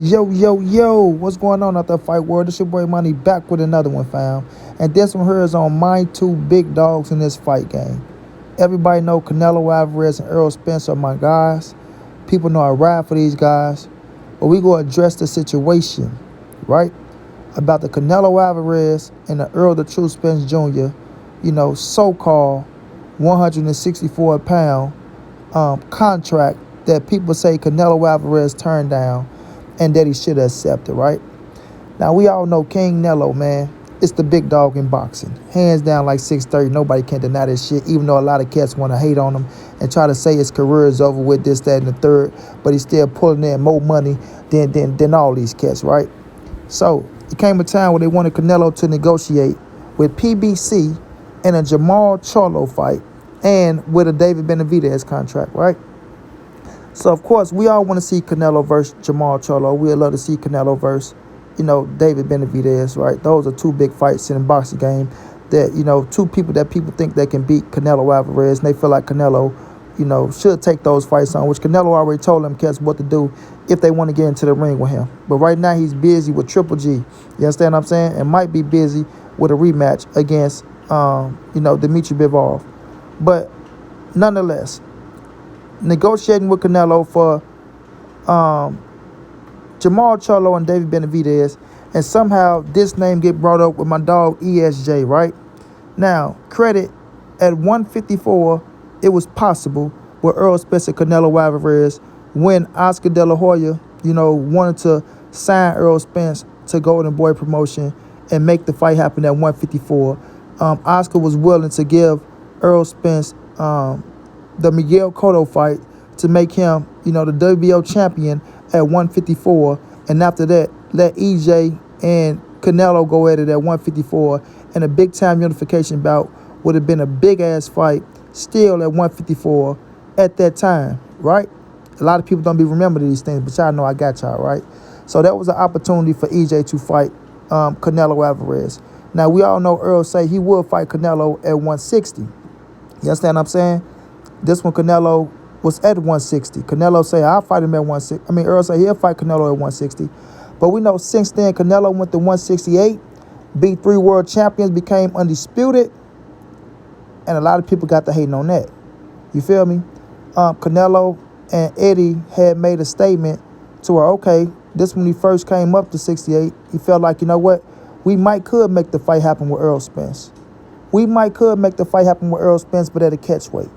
Yo, yo, yo, what's going on out there, fight world? It's your boy Money back with another one, fam. And this one here is on my two big dogs in this fight game. Everybody know Canelo Alvarez and Errol Spence are my guys. People know I ride for these guys. But we go address the situation, right? About the Canelo Alvarez and the Earl the True Spence Jr., so-called 164-pound contract that people say Canelo Alvarez turned down and that he should have accepted, right? Now, we all know King Nello, man. It's the big dog in boxing. Hands down like 630. Nobody can deny this shit, even though a lot of cats want to hate on him and try to say his career is over with this, that, and the third, but he's still pulling in more money than all these cats, right? So, it came a time where they wanted Canelo to negotiate with PBC in a Jamal Charlo fight and with a David Benavidez contract, right? So, of course, we all want to see Canelo versus Jamal Charlo. We'd love to see Canelo versus, David Benavidez, right? Those are two big fights in the boxing game that, two people that people think they can beat Canelo Alvarez, and they feel like Canelo, should take those fights on, which Canelo already told them cats what to do if they want to get into the ring with him. But right now, he's busy with Triple G. You understand what I'm saying? And might be busy with a rematch against, Dmitry Bivol. But nonetheless, negotiating with Canelo for Jamal Charlo and David Benavidez, and somehow this name get brought up with my dog ESJ, right? Now, credit at 154, it was possible with Errol Spence and Canelo Alvarez when Oscar De La Hoya, wanted to sign Errol Spence to Golden Boy Promotion and make the fight happen at 154. Oscar was willing to give Errol Spence the Miguel Cotto fight to make him, the WBO champion at 154. And after that, let EJ and Canelo go at it at 154. And a big-time unification bout would have been a big-ass fight still at 154 at that time, right? A lot of people don't be remembering these things, but y'all know I got y'all, right? So that was an opportunity for EJ to fight Canelo Alvarez. Now, we all know Earl say he will fight Canelo at 160. You understand what I'm saying? This one, Canelo was at 160. Canelo say, I'll fight him at 160. Earl say he'll fight Canelo at 160. But we know since then, Canelo went to 168, beat 3 world champions, became undisputed, and a lot of people got to hating on that. You feel me? Canelo and Eddie had made a statement to her, okay, this when he first came up to 68, he felt like, you know what, we could make the fight happen with Errol Spence. Could make the fight happen with Errol Spence, but at a catchweight.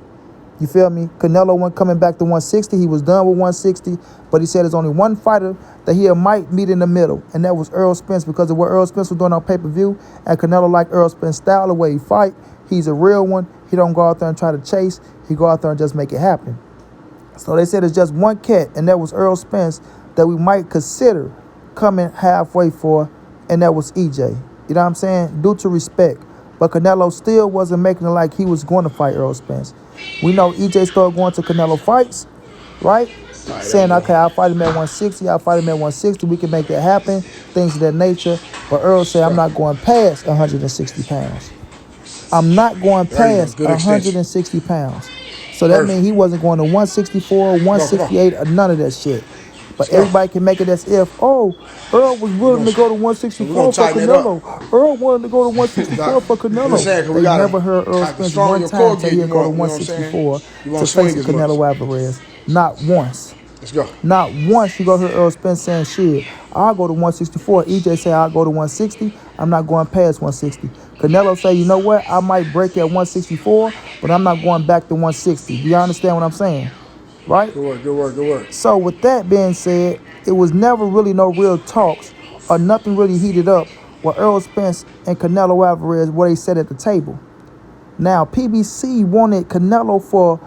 You feel me? Canelo went coming back to 160. He was done with 160, but he said there's only one fighter that he might meet in the middle, and that was Errol Spence because of what Errol Spence was doing on pay-per-view, and Canelo liked Errol Spence's style, the way he fight. He's a real one. He don't go out there and try to chase. He go out there and just make it happen. So they said it's just one cat, and that was Errol Spence, that we might consider coming halfway for, and that was EJ. You know what I'm saying? Due to respect. But Canelo still wasn't making it like he was going to fight Errol Spence. We know EJ started going to Canelo fights, right? Saying, okay, I'll fight him at 160, I'll fight him at 160, we can make that happen, things of that nature. But Earl said, I'm not going past 160 pounds. I'm not going past 160 pounds. So that means he wasn't going to 164, 168, or none of that shit. But everybody can make it as if, Earl was willing to go to 164 for Canelo. Earl wanted to go to 164 for Canelo. They never heard Errol Spence one time say he'd go to 164 to face Canelo Alvarez. Not once. Let's go. Not once you go hear Errol Spence saying, shit, I'll go to 164. EJ say, I'll go to 160. I'm not going past 160. Canelo say, you know what? I might break at 164, but I'm not going back to 160. Do you understand what I'm saying? Right? Good work. So with that being said, it was never really no real talks or nothing really heated up with Errol Spence and Canelo Alvarez, what they said at the table. Now, PBC wanted Canelo for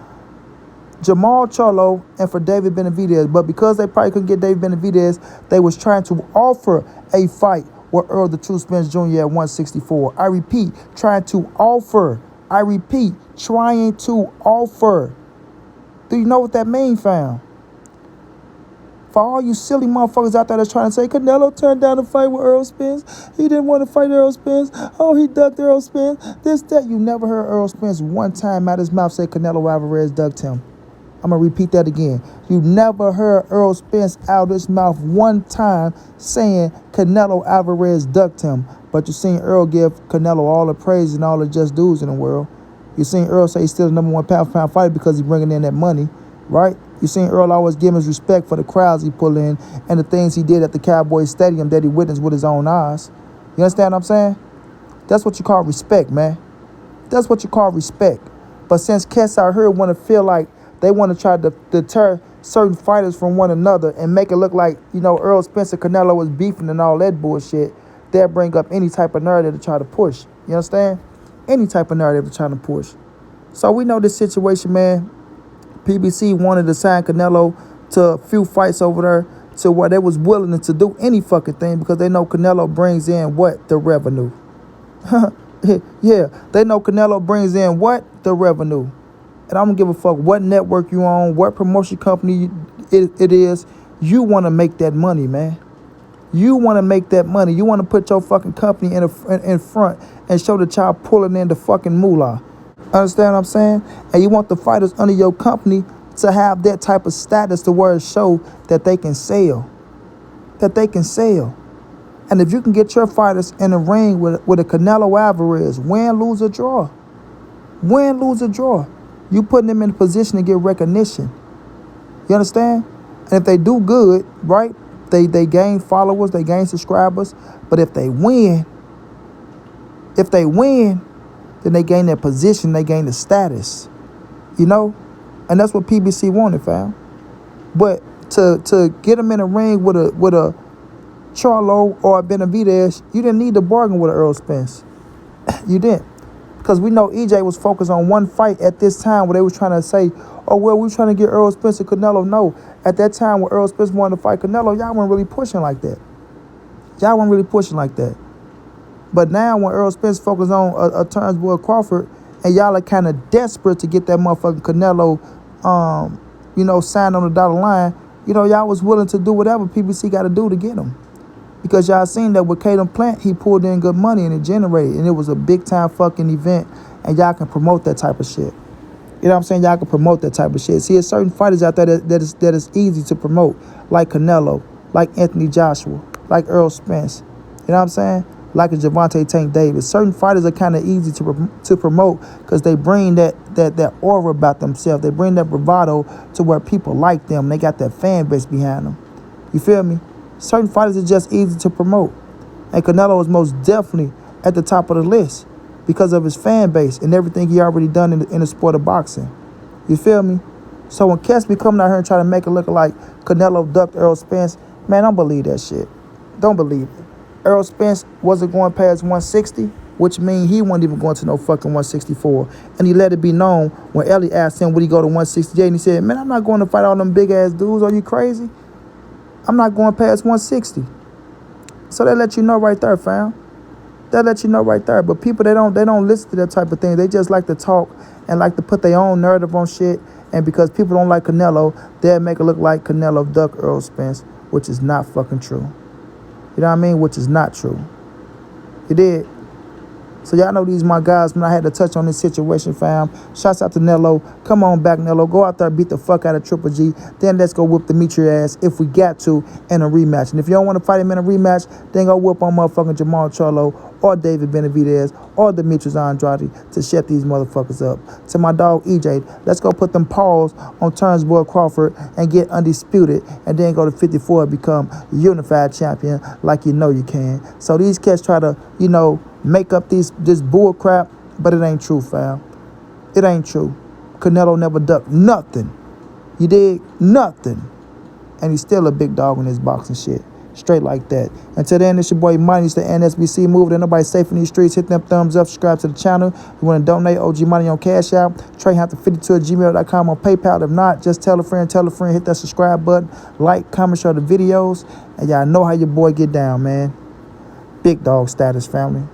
Jamal Charlo and for David Benavidez, but because they probably couldn't get David Benavidez, they was trying to offer a fight with Errol the True Spence Jr. at 164. I repeat, trying to offer. Do you know what that means, fam? For all you silly motherfuckers out there that's trying to say, Canelo turned down the fight with Errol Spence. He didn't want to fight Errol Spence. Oh, he ducked Errol Spence. This, that. You never heard Errol Spence one time out his mouth say Canelo Alvarez ducked him. I'm going to repeat that again. You never heard Errol Spence out of his mouth one time saying Canelo Alvarez ducked him. But you seen Earl give Canelo all the praise and all the just dudes in the world. You seen Earl say he's still the number one pound-for-pound fighter because he's bringing in that money, right? You seen Earl always give him his respect for the crowds he pulled in and the things he did at the Cowboys Stadium that he witnessed with his own eyes. You understand what I'm saying? That's what you call respect, man. That's what you call respect. But since cats out here want to feel like they want to try to deter certain fighters from one another and make it look like, Errol Spence and Canelo was beefing and all that bullshit, they'll bring up any type of narrative to try to push. You understand? Any type of narrative to try to push. So we know this situation, man. PBC wanted to sign Canelo to a few fights over there to where they was willing to do any fucking thing because they know Canelo brings in what? The revenue. Yeah, they know Canelo brings in what? The revenue. And I don't give a fuck what network you on, what promotion company it is. You want to make that money, man. You want to make that money. You want to put your fucking company in front and show that y'all pulling in the fucking moolah. Understand what I'm saying? And you want the fighters under your company to have that type of status to where it show that they can sell. That they can sell. And if you can get your fighters in the ring with a Canelo Alvarez, win, lose, or draw. Win, lose, or draw. You putting them in a position to get recognition. You understand? And if they do good, right, they gain followers, they gain subscribers. But if they win, then they gain their position, they gain the status. And that's what PBC wanted, fam. But to get them in a ring with a Charlo or a Benavidez, you didn't need to bargain with Errol Spence. You didn't. Because we know EJ was focused on one fight at this time where they was trying to say, oh, well, we're trying to get Errol Spence and Canelo. No. At that time when Errol Spence wanted to fight Canelo, y'all weren't really pushing like that. But now when Errol Spence focused on a Turnbull Crawford and y'all are kind of desperate to get that motherfucking Canelo, signed on the dotted line, y'all was willing to do whatever PBC got to do to get him. Because y'all seen that with Caden Plant, he pulled in good money and it generated. And it was a big-time fucking event. And y'all can promote that type of shit. You know what I'm saying? Y'all can promote that type of shit. See, there's certain fighters out there that is easy to promote. Like Canelo, like Anthony Joshua, like Errol Spence. You know what I'm saying? Like a Javante Tank Davis. Certain fighters are kind of easy to promote because they bring that aura about themselves. They bring that bravado to where people like them. They got that fan base behind them. You feel me? Certain fighters are just easy to promote. And Canelo is most definitely at the top of the list because of his fan base and everything he already done in the sport of boxing. You feel me? So when cats be coming out here and trying to make it look like Canelo ducked Errol Spence, man, don't believe that shit. Don't believe it. Errol Spence wasn't going past 160, which means he wasn't even going to no fucking 164. And he let it be known when Ellie asked him, would he go to 168? And he said, man, I'm not going to fight all them big-ass dudes. Are you crazy? I'm not going past 160. So they let you know right there, fam. They let you know right there. But people, they don't listen to that type of thing. They just like to talk and like to put their own narrative on shit. And because people don't like Canelo, they'll make it look like Canelo ducked Errol Spence, which is not fucking true. You know what I mean? Which is not true. You did. So y'all know these my guys, man. I had to touch on this situation, fam. Shouts out to Nello. Come on back, Nello. Go out there, beat the fuck out of Triple G. Then let's go whoop Dimitri ass if we got to in a rematch. And if you don't want to fight him in a rematch, then go whoop on motherfucking Jamal Charlo or David Benavidez or Demetrius Andrade to shut these motherfuckers up. To my dog EJ, let's go put them paws on Turnbull Crawford and get undisputed and then go to 54 and become unified champion like you know you can. So these cats try to, make up this bull crap, but it ain't true, fam. It ain't true. Canelo never ducked nothing. You dig? Nothing. And he's still a big dog in his boxing shit. Straight like that. Until then, it's your boy Money. It's the NSBC move. Ain't nobody safe in these streets. Hit them thumbs up. Subscribe to the channel. You want to donate OG Money on Cash App. TreyHampton52@gmail.com on PayPal. If not, just tell a friend. Hit that subscribe button. Like, comment, share the videos. And y'all know how your boy get down, man. Big dog status, family.